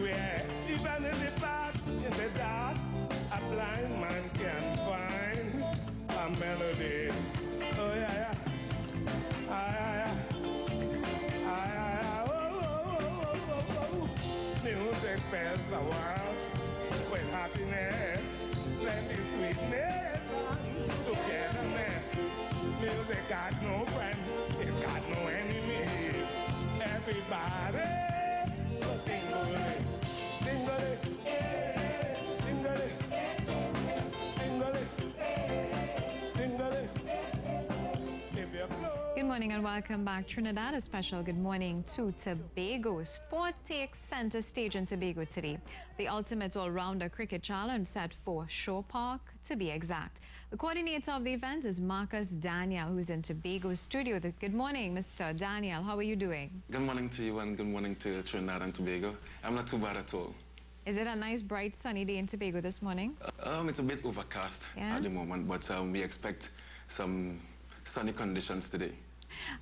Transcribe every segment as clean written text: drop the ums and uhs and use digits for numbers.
Yeah, even in the park, in the dark, a blind man can find a melody. Oh yeah, yeah. Ah, yeah, yeah. Ah, yeah, yeah. Oh, oh, oh, oh, oh, oh. Music fills the world with happiness, plenty sweetness, and togetherness. Music got no friend, it got no enemy. Everybody, sing-a-ly, sing-a-ly, sing-a-ly, sing-a-ly, sing-a-ly. If you flow. Good morning and welcome back. Trinidad, a special good morning to Tobago. Sport takes center stage in Tobago today. The ultimate all-rounder cricket challenge set for Shore Park, to be exact. The coordinator of the event is Marcus Daniel, who's in Tobago's studio. Good morning, Mr. Daniel. How are you doing? Good morning to you and good morning to Trinidad and Tobago. I'm not too bad at all. Is it a nice, bright, sunny day in Tobago this morning? It's a bit overcast at the moment, but we expect some sunny conditions today.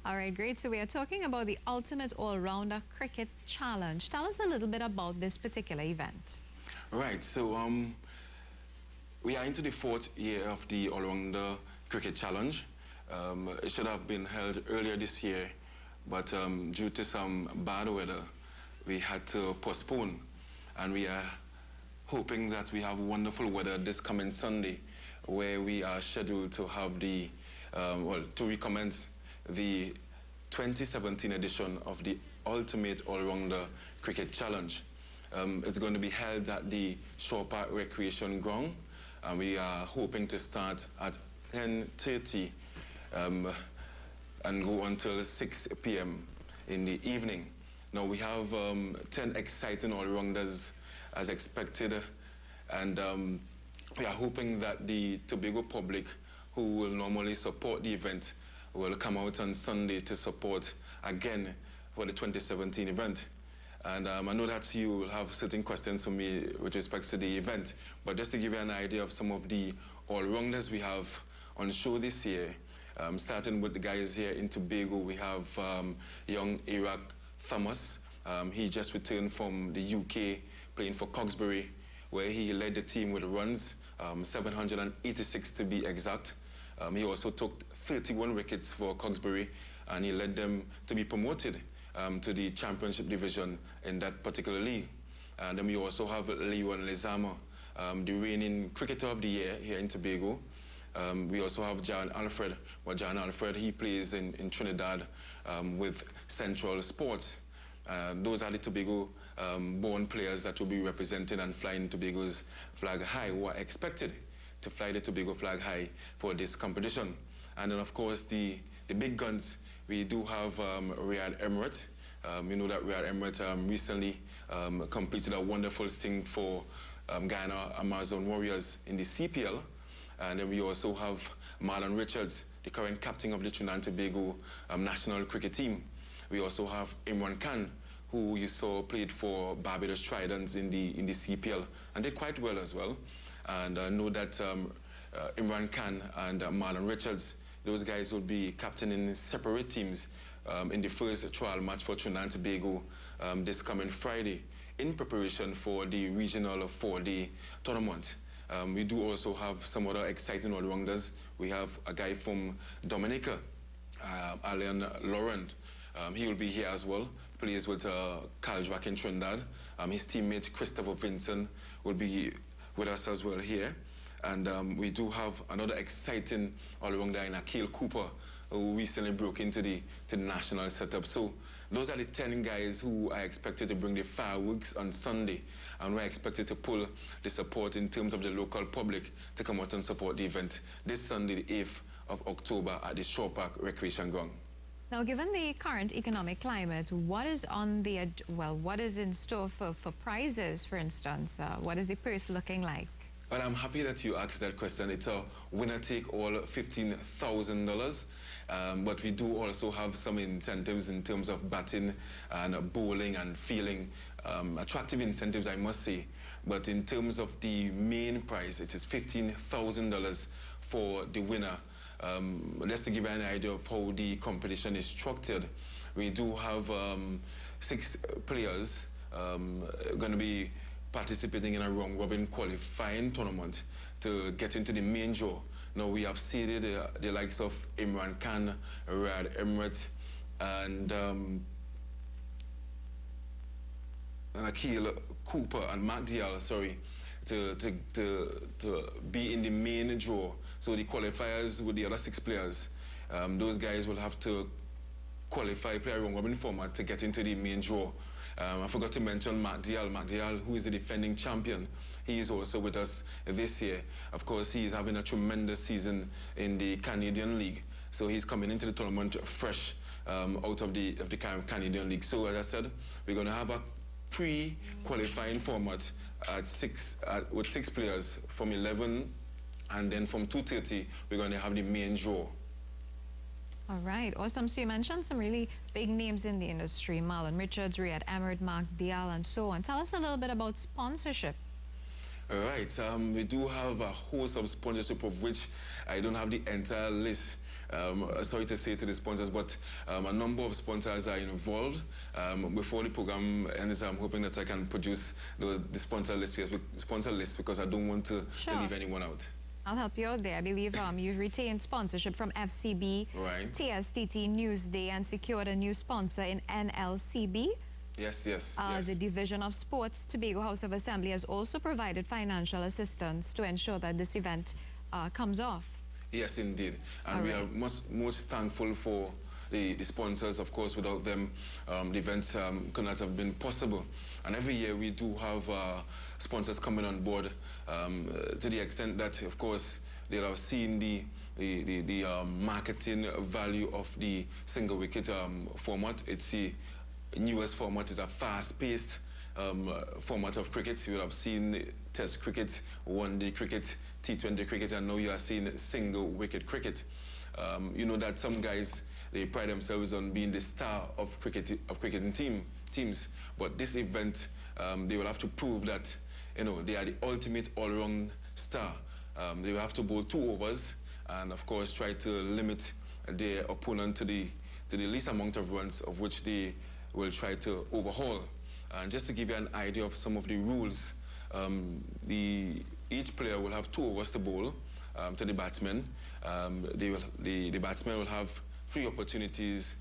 All right, great. So we are talking about the Ultimate All-Rounder Cricket Challenge. Tell us a little bit about this particular event. Right, so we are into the 4th year of the All-Rounder Cricket Challenge. It should have been held earlier this year, but due to some bad weather, we had to postpone. And we are hoping that we have wonderful weather this coming Sunday, where we are scheduled to have the, to recommence the 2017 edition of the Ultimate All-Rounder Cricket Challenge. It's going to be held at the Shore Park Recreation Ground, and we are hoping to start at 10:30 and go until 6 p.m. in the evening. Now we have 10 exciting all-rounders as expected, and we are hoping that the Tobago public, who will normally support the event, will come out on Sunday to support again for the 2017 event. And I know that you will have certain questions for me with respect to the event, but just to give you an idea of some of the all-rounders we have on show this year, starting with the guys here in Tobago, we have young Iraq Thomas. He just returned from the UK playing for Coxbury, where he led the team with runs, 786 to be exact. He also took 31 wickets for Coxbury, and he led them to be promoted to the championship division in that particular league. And then we also have Leon Lezama, the reigning cricketer of the year here in Tobago. We also have John Alfred. Well, John Alfred, he plays in Trinidad with Central Sports. Those are the Tobago born players that will be representing and flying Tobago's flag high, who are expected to fly the Tobago flag high for this competition. And then, of course, the big guns, we do have Riyad Emirates. You know that Riyad Emirates recently completed a wonderful stint for Guyana Amazon Warriors in the CPL. And then we also have Marlon Richards, the current captain of the Trinidad and Tobago national cricket team. We also have Imran Khan, who you saw played for Barbados Tridents in the CPL and did quite well as well. And I know that Imran Khan and Marlon Richards, those guys will be captaining separate teams in the first trial match for Trinidad and Tobago this coming Friday in preparation for the regional 4-day tournament. We do also have some other exciting all-rounders. We have a guy from Dominica, Alain Laurent. He will be here as well, plays with Carl Joaquin in Trinidad. His teammate Christopher Vincent will be with us as well here. And we do have another exciting all-rounder in Akil Cooper, who recently broke into the national setup. So those are the 10 guys who are expected to bring the fireworks on Sunday, and we're expected to pull the support in terms of the local public to come out and support the event this Sunday, the 8th of October at the Shore Park Recreation Ground. Now, given the current economic climate, what is on the what is in store for prizes, for instance? What is the purse looking like? Well, I'm happy that you asked that question. It's a winner-take-all $15,000. But we do also have some incentives in terms of batting and bowling and fielding. Attractive incentives, I must say. But in terms of the main prize, it is $15,000 for the winner. Just to give you an idea of how the competition is structured, we do have 6 players going to be participating in a round robin qualifying tournament to get into the main draw. Now we have seeded the likes of Imran Khan, Riyad Emirates, and Akil Cooper and Mark Dial, sorry, to be in the main draw. So the qualifiers with the other 6 players, those guys will have to qualify, play a round robin format to get into the main draw. I forgot to mention Mark Dial. Mark Dial, who is the defending champion, he is also with us this year. Of course, he is having a tremendous season in the Canadian League. So he's coming into the tournament fresh out of the Canadian League. So as I said, we're going to have a pre-qualifying format with 6 players from 11, and then from 2:30 we're going to have the main draw. All right, awesome. So you mentioned some really big names in the industry: Marlon Richards, Riyad Emirates, Mark Dial, and so on. Tell us a little bit about sponsorship. All right, we do have a host of sponsorship, of which I don't have the entire list. Sorry to say to the sponsors, but a number of sponsors are involved. Before the program ends, I'm hoping that I can produce the sponsor list, because I don't want to leave anyone out. I'll help you out there. I believe you've retained sponsorship from FCB, right, TSTT, Newsday, and secured a new sponsor in NLCB. Yes. The Division of Sports, Tobago House of Assembly, has also provided financial assistance to ensure that this event comes off. Yes, indeed. And we are most thankful for the sponsors. Of course, without them, the events could not have been possible. And every year we do have sponsors coming on board to the extent that, of course, they'll have seen the marketing value of the single wicket format. It's the newest format. Is a fast-paced format of cricket. You will have seen Test cricket, one-day cricket, T20 cricket, and now you are seeing single wicket cricket. You know that some guys, they pride themselves on being the star of cricketing teams, but this event, they will have to prove that, you know, they are the ultimate all-round star. They will have to bowl 2 overs, and of course try to limit their opponent to the least amount of runs of which they will try to overhaul. And just to give you an idea of some of the rules, each player will have 2 overs to bowl to the batsman. The batsman will have 3 opportunities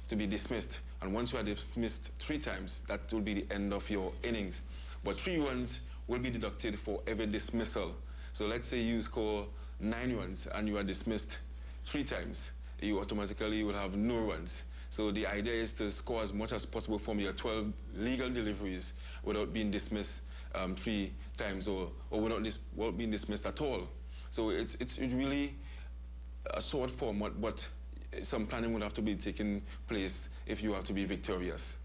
to be dismissed. And once you are dismissed 3 times, that will be the end of your innings. But 3 runs will be deducted for every dismissal. So let's say you score 9 runs and you are dismissed 3 times. You automatically will have no runs. So the idea is to score as much as possible from your 12 legal deliveries without being dismissed 3 times or without being dismissed at all. So it's really a short format, but some planning would have to be taking place if you have to be victorious.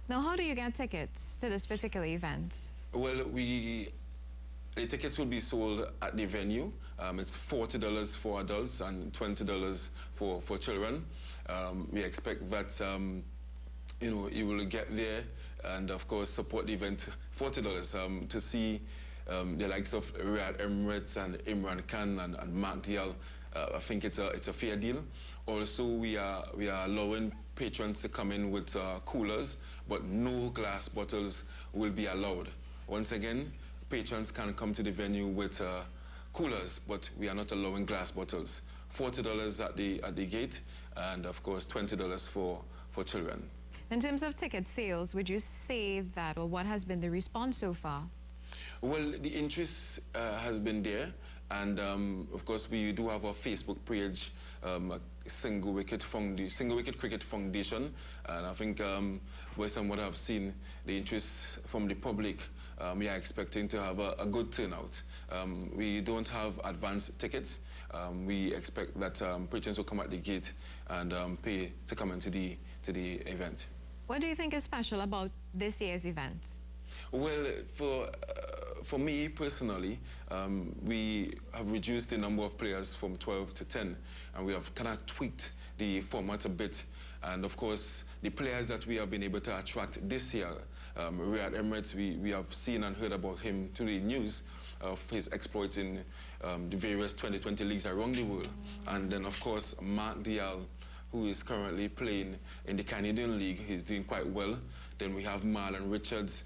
Now, how do you get tickets to this particular event? Well, the tickets will be sold at the venue. It's $40 for adults and $20 for children. We expect that you know, you will get there and of course support the event. $40 to see the likes of Riyad Emirates and Imran Khan and Mark Dial. I think it's a fair deal. Also, we are allowing patrons to come in with coolers, but no glass bottles will be allowed. Once again, patrons can come to the venue with coolers, but we are not allowing glass bottles. $40 at the gate, and of course $20 for children. In terms of ticket sales, would you say that, or what has been the response so far? Well, the interest has been there, and of course we do have our Facebook page, Single Wicket Cricket Foundation, and I think based on what I've seen, the interest from the public, we are expecting to have a good turnout. We don't have advance tickets. We expect that patrons will come at the gate and pay to come into the event. What do you think is special about this year's event? Well, for me personally, we have reduced the number of players from 12 to 10, and we have kind of tweaked the format a bit. And of course, the players that we have been able to attract this year, Riyad Emirates, we have seen and heard about him through the news of his exploits in the various 2020 leagues around the world. And then, of course, Mark Dial who is currently playing in the Canadian League. He's doing quite well. Then we have Marlon Richards,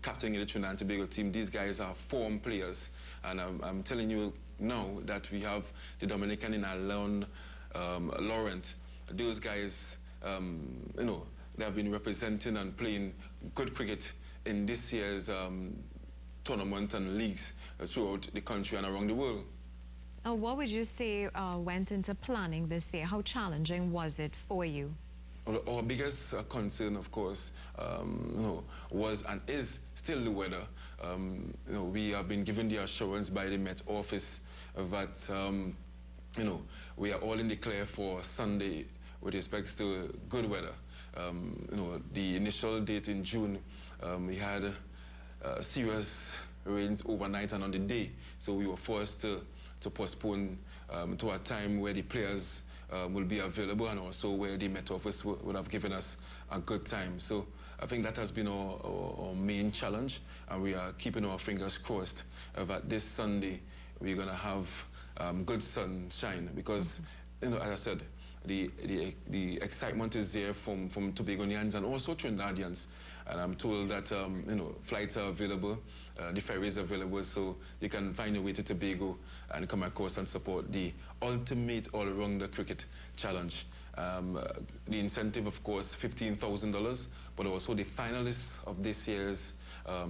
captaining the Trinidad and Tobago team. These guys are form players. And I'm telling you now that we have the Dominican in Alon Laurent. Those guys, you know, they have been representing and playing good cricket in this year's tournament and leagues throughout the country and around the world. What would you say went into planning this year? How challenging was it for you? Well, our biggest concern, of course, you know, was and is still the weather. You know, we have been given the assurance by the Met Office that, you know, we are all in the clear for Sunday with respect to good weather. You know, the initial date in June, we had serious rains overnight and on the day, so we were forced to postpone to a time where the players will be available and also where the Met Office would have given us a good time. So I think that has been our main challenge, and we are keeping our fingers crossed that this Sunday we're going to have good sunshine because, you know, as I said, the excitement is there from Tobagonians and also Trinidadians. And I'm told that, you know, flights are available, the ferries are available, so you can find your way to Tobago and come across and support the ultimate all-rounder cricket challenge. The incentive, of course, $15,000, but also the finalists of this year's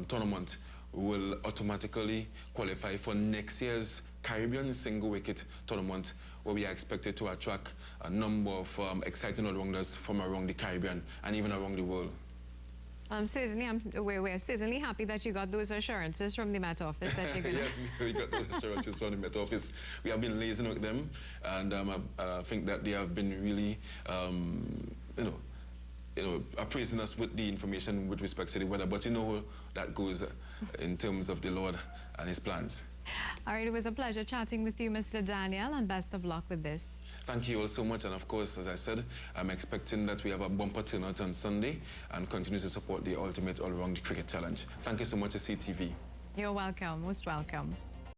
tournament will automatically qualify for next year's Caribbean single wicket tournament, where we are expected to attract a number of exciting all-rounders from around the Caribbean and even around the world. We're certainly happy that you got those assurances from the Met Office that you're going to... Yes, we got those assurances from the Met Office. We have been liaising with them, and I think that they have been really, you know, appraising us with the information with respect to the weather. But you know that goes in terms of the Lord and His plans. All right, it was a pleasure chatting with you, Mr. Daniel, and best of luck with this. Thank you all so much, and of course, as I said, I'm expecting that we have a bumper turnout on Sunday and continue to support the Ultimate All-Round Cricket Challenge. Thank you so much to CTV. You're welcome, most welcome.